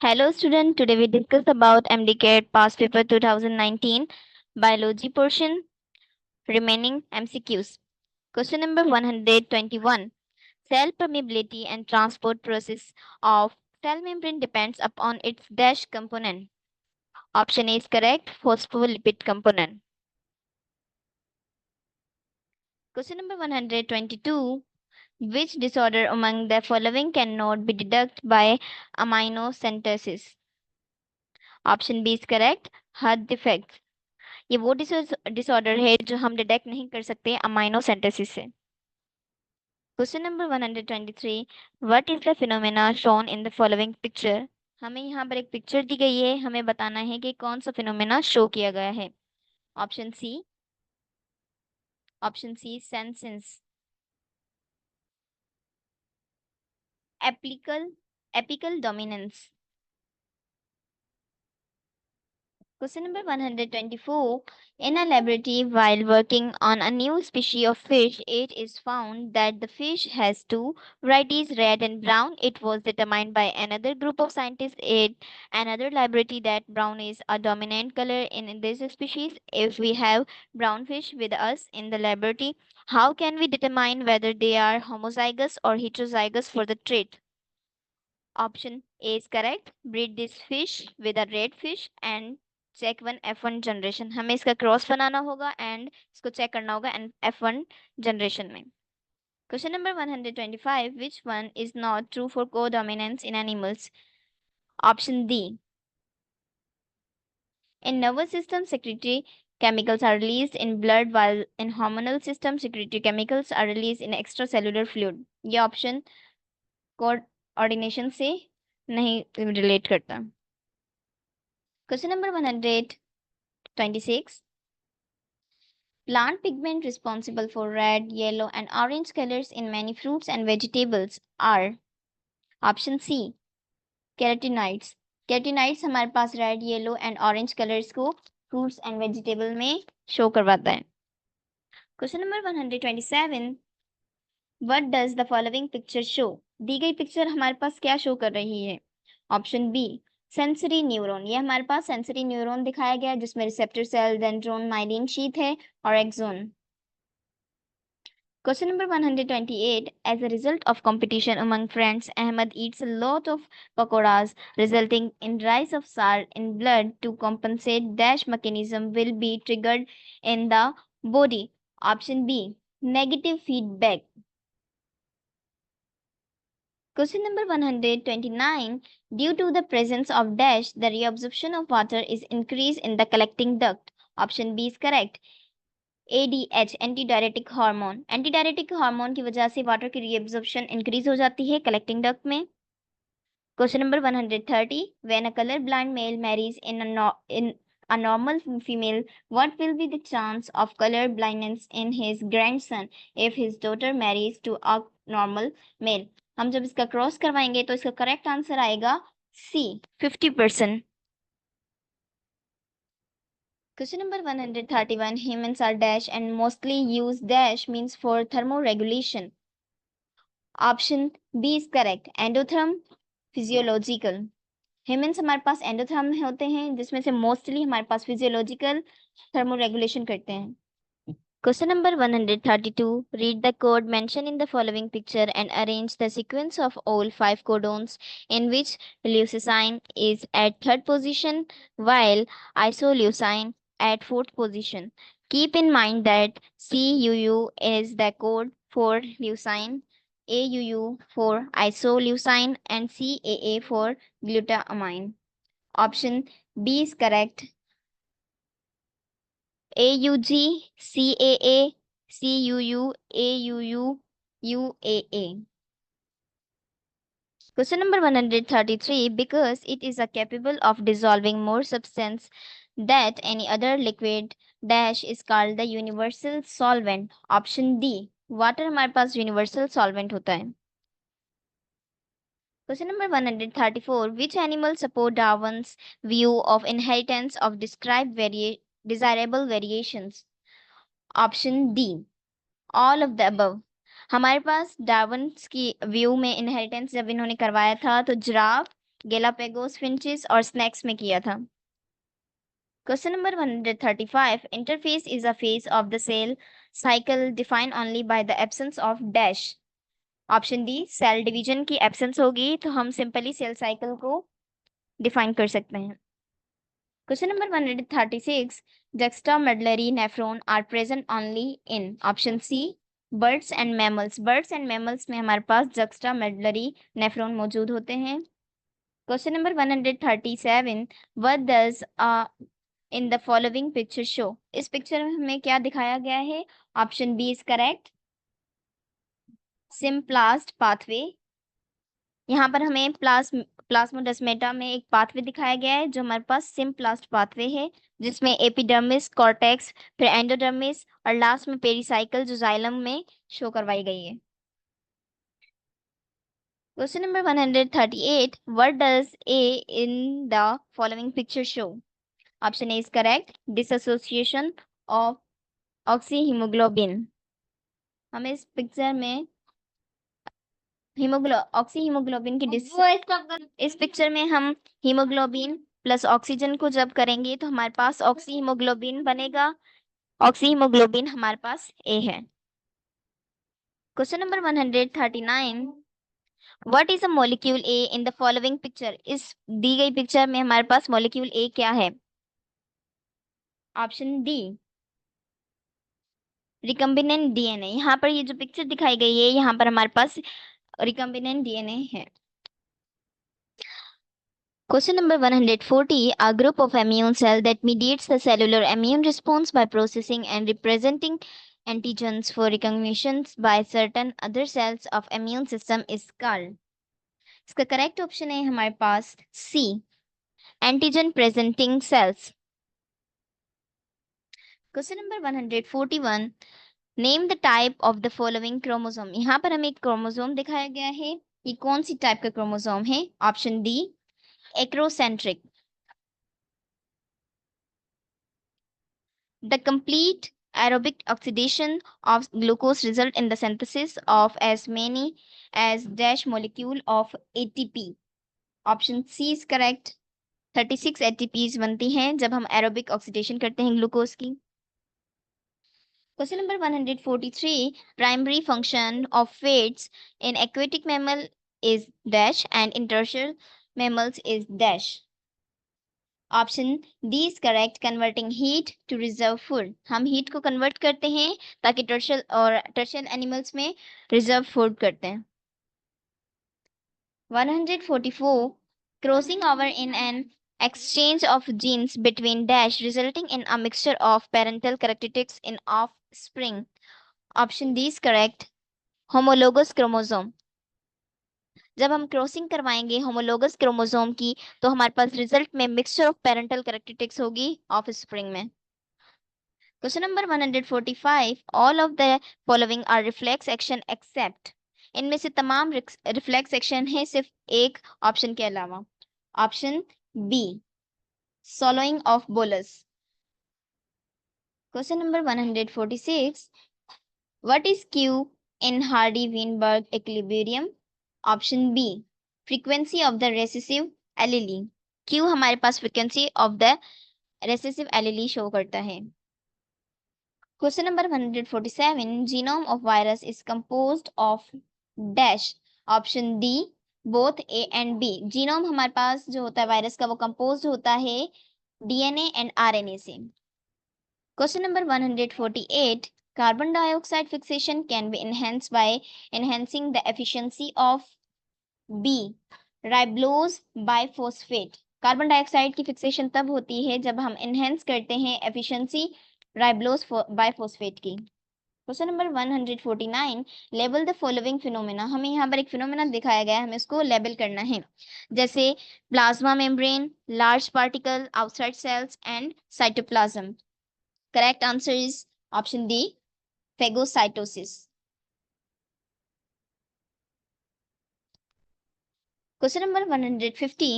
Hello student, today we discuss about MDCAT past paper 2019 biology portion remaining MCQs. Question number 121. Cell permeability and transport process of cell membrane depends upon its dash component. Option A is correct, phospholipid component. Question number 122. Which disorder among the following cannot be deducted by amniocentesis? Option B is correct, heart defect. ये वो disorder है जो हम detect नहीं कर सकते amino centesis से। Question number 123. What is the phenomena shown in the following picture? हमें यहाँ पर एक पिक्चर दी गई है, हमें बताना है कि कौन सा फिनोमेना शो किया गया है। Option C senescence, apical apical dominance. Question number 124. In a laboratory, while working on a new species of fish, it is found that the fish has two varieties, red and brown. It was determined by another group of scientists at another laboratory that brown is a dominant color in this species. If we have brown fish with us in the laboratory, how can we determine whether they are homozygous or heterozygous for the trait? Option A is correct. Breed this fish with a red fish and check one F1 generation. हमें इसका cross बनाना होगा and इसको check करना होगा F1 generation में। Question number 125. Which one is not true for codominance in animals? Option D. In nervous system, secretory chemicals are released in blood, while in hormonal system, secretory chemicals are released in extracellular fluid. ये option coordination से नहीं relate करता। Question number 126. Plant pigment responsible for red, yellow, and orange colors in many fruits and vegetables are. Option C. Carotenoids. Carotenoids हमारे पास red, yellow and orange colours को fruits and vegetable में show करवाता है। Question number 127. What does the following picture show? दी गई picture हमारे पास क्या शो कर रही है? Option B sensory neuron. ये हमारे पास सेंसरी न्यूरॉन दिखाया गया जिसमें receptor cell, dendron, myelin sheath है और axon. Question number 128. As a result of competition among friends, Ahmed eats a lot of pakoras, resulting in rise of salt in blood. To compensate, dash mechanism will be triggered in the body. Option B. Negative feedback. Question number 129. Due to the presence of dash, the reabsorption of water is increased in the collecting duct. Option B is correct. ADH antidiuretic hormone, antidiuretic hormone की वजह से water की reabsorption increase हो जाती है collecting duct में। Question number 130. When a colour blind male marries in a normal female, what will be the chance of color blindness in his grandson if his daughter marries to a normal male? हम जब इसका cross करवाएंगे तो इसका correct answer आएगा सी 50%। Question number 131. Humans are dash and mostly use dash means for thermoregulation. Option B is correct. Endotherm, physiological. Humans हमारे पास endotherm में होते हैं जिसमें से मोस्टली हमारे पास फिजियोलॉजिकल थर्मोरेगुलेशन करते हैं। Question number 132. Read the code mentioned in the following picture and arrange the sequence of all 5 codons in which leucine is at 3rd position while isoleucine at 4th position. Keep in mind that CUU is the code for leucine, AUU for isoleucine, and CAA for glutamine. Option B is correct. AUG, CAA, CUU, AUU, UAA. Question number 133. Because it is capable of dissolving more substance than any other liquid, dash is called the universal solvent. Option D. Water हमारे पास universal solvent होता है। Question number 134. Which animal support Darwin's view of inheritance of described desirable variations? Option D. All of the above. हमारे पास Darwin की view में inheritance जब इन्होंने करवाया था तो जिराफ, गैलापेगोस फिंचेस और स्नैक्स में किया था। Question number 135, interphase is a phase of the cell cycle defined only by the absence of dash. Option D, cell division की एब्सेंस होगी तो हम सिंपली सेल साइकिल को डिफाइन कर सकते हैं। Question number 136. Juxtamedullary nephron are present only in option C, birds and mammals. Birds and mammals में हमारे पास juxtamedullary nephron मौजूद होते हैं। Question number 137. What does in the following picture show? इस पिक्चर में हमें क्या दिखाया गया है? Option B is correct. Symplast pathway. यहाँ पर हमें प्लाज्मोडेस्माटा में एक पाथवे दिखाया गया है जो हमारे पास सिम्प्लास्ट पाथवे है, जिसमें एपिडर्मिस, कॉर्टेक्स, फिर एंडोडर्मिस और लास्ट में पेरिसाइकल जो जाइलम में शो करवाई गई है। Question number 138. What does a in the following picture show? Option A is correct, dissociation of oxyhaemoglobin. हमें इस पिक्चर में ऑक्सीहीमोग्लोबिन की इस पिक्चर में हम हीमोग्लोबिन प्लस ऑक्सीजन को जब करेंगे तो हमारे पास ऑक्सीहीमोग्लोबिन बनेगा। ऑक्सीहीमोग्लोबिन हमारे पास ए है। Question number 139. What is a molecule A in the following picture? इस दी गई पिक्चर में हमारे पास मॉलिक्यूल ए क्या है? Option D, recombinant DNA. यहाँ पर ये जो पिक्चर दिखाई गई है यहाँ पर हमारे पास रिकम्बिनेंट डीएनए है। Question number 140. A group of immune cell that mediates the cellular immune response by processing and representing antigens for recognitions by certain other cells of immune system is called. इसका correct option है हमारे पास C, antigen presenting cells. Question number 141. Name the type of the following chromosome. यहाँ पर हमें एक chromosome दिखाया गया है, ये कौन सी टाइप का क्रोमोसोम है? Option D, acrocentric. The complete aerobic oxidation of glucose result in the synthesis of as many as dash molecule of ATP. Option C is correct. 36 ATPs बनती हैं जब हम aerobic oxidation करते हैं ग्लूकोज की। Question number 143. Primary function of fats in aquatic mammal is dash and in terrestrial mammals is dash. Option D is correct, converting heat to reserve food. हम heat को convert करते हैं ताकि terrestrial animals में reserve food करते हैं। 144. Crossing over in an exchange of genes between dash resulting in a mixture of parental characteristics in offspring. Option D is correct, homologous chromosome. जब हम क्रॉसिंग करवाएंगे होमोलोगस क्रोमोसोम की तो हमारे पास रिजल्ट में मिक्सचर ऑफ पेरेंटल कैरेक्टरिस्टिक्स होगी offspring में। Question number 145. All of the following are reflex action except. इनमें से तमाम रिफ्लेक्स एक्शन है सिर्फ एक ऑप्शन के अलावा। Option B, swallowing of bolus. Question number 146. What is q in Hardy Weinberg equilibrium? Option B, frequency of the recessive allele. Q हमारे पास frequency of the recessive allele show करता है। Question number 147. Genome of virus is composed of dash. Option D, both A and B. Genome हमारे पास जो होता है virus का वो कंपोज्ड होता है डीएनए एंड आरएनए से। Question number 148. Carbon dioxide fixation can be enhanced by enhancing the efficiency of B, ribulose biphosphate. Carbon dioxide की फिक्सेशन तब होती है जब हम एनहेंस करते हैं एफिशिएंसी राइबोलोज बाइफॉस्फेट की। Question number 149. Label the following phenomena. हमें यहाँ पर एक फिनोमेना दिखाया गया है, हमें इसको लेबल करना है, जैसे plasma membrane, large particle outside cells and cytoplasm. Correct answer is option D, phagocytosis. Question number 150.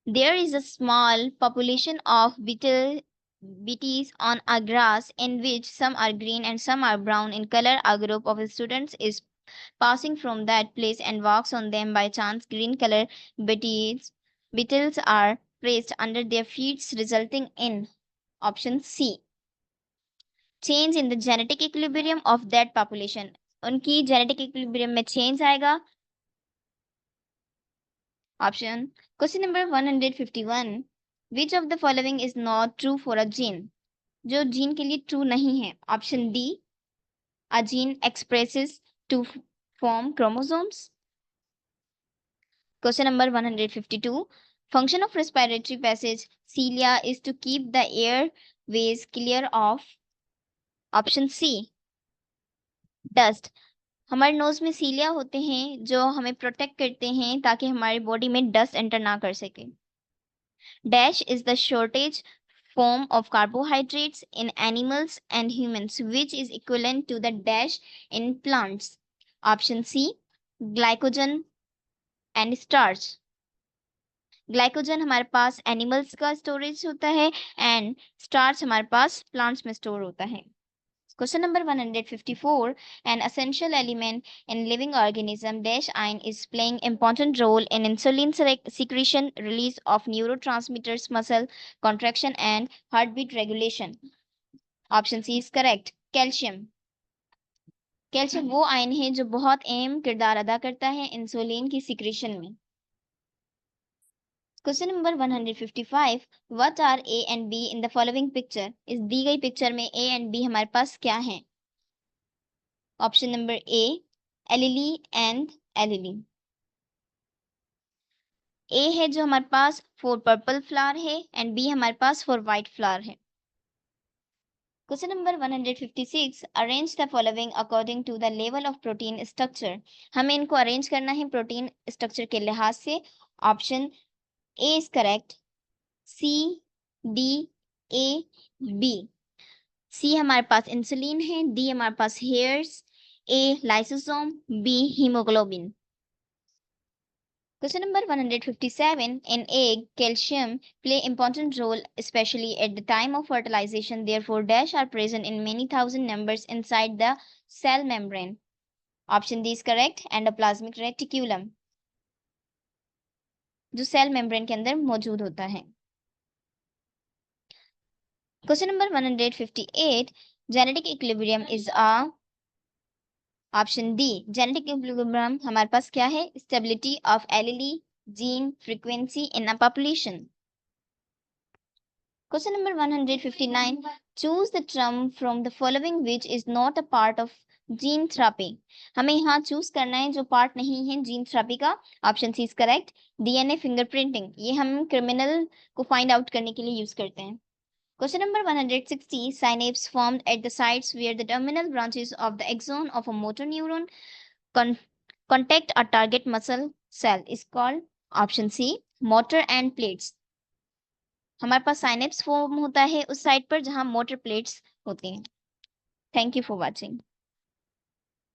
There is a small population of beetles on a grass in which some are green and some are brown in color. A group of students is passing from that place and walks on them by chance. Green color beetles are placed under their feet, resulting in option C, change in the genetic equilibrium of that population. उनकी genetic equilibrium में change आएगा. Option. Question number 151. Which of the following is not true for a gene? जो gene के लिए true नहीं है. Option D. A gene expresses to form chromosomes. Question number 152. Function of respiratory passage cilia is to keep the airways clear of. Option C. Dust. हमारे knows में सीलिया होते हैं जो हमें प्रोटेक्ट करते हैं ताकि हमारी बॉडी में डस्ट एंटर ना कर सके. Dash is the shortage form of carbohydrates in animals and humans, which is equivalent to the dash in plants. Option C, glycogen and starch. Glycogen हमारे पास एनिमल्स का स्टोरेज होता है एंड स्टार्च हमारे पास plants में store होता है. Question number 154. An essential element in living organism dash iron is playing important role in insulin secretion, release of neurotransmitters, muscle contraction and heartbeat regulation. Option C is correct. Calcium. Calcium वो ion है जो बहुत अहम किरदार अदा करता है insulin की सिक्रेशन में. Question number 155. What are A and B in the following picture? इस दी गई पिक्चर में A and B हमारे पास क्या है? Option number A, allele and allele. A है जो हमारे पास for purple flower है and B हमारे पास for white flower है. Question number 156. Arrange the following according to the level of protein structure. हमें इनको arrange करना है protein structure के लिहाज से. Option A is correct. C, D, A, B. C हमारे पास इंसुलिन है, D हमारे पास hairs, A lysosome, B hemoglobin. Question number 157. In egg, calcium play important role especially at the time of fertilization. Therefore, dash are present in many thousand numbers inside the cell membrane. Option D is correct. Endoplasmic reticulum, जो cell membrane के अंदर मौजूद होता है. Question number 158. Genetic equilibrium is a. Option D. Genetic equilibrium हमारे पास क्या है? Stability of allele gene frequency in a population. Question number 159. Choose the term from the following which is not a part of gene therapy. हमें यहाँ choose करना है जो part नहीं है जीन थेरेपी का. Option C is correct. DNA fingerprinting, ये हम क्रिमिनल को फाइंड आउट करने के लिए यूज करते हैं. Question number 160. Synapse formed at the sites where the terminal branches of the axon of a motor neuron contact a target muscle cell is called. Option C, motor and plates. हमारे पास synapse form होता है उस site पर जहां motor plates होती हैं. Thank you for watching.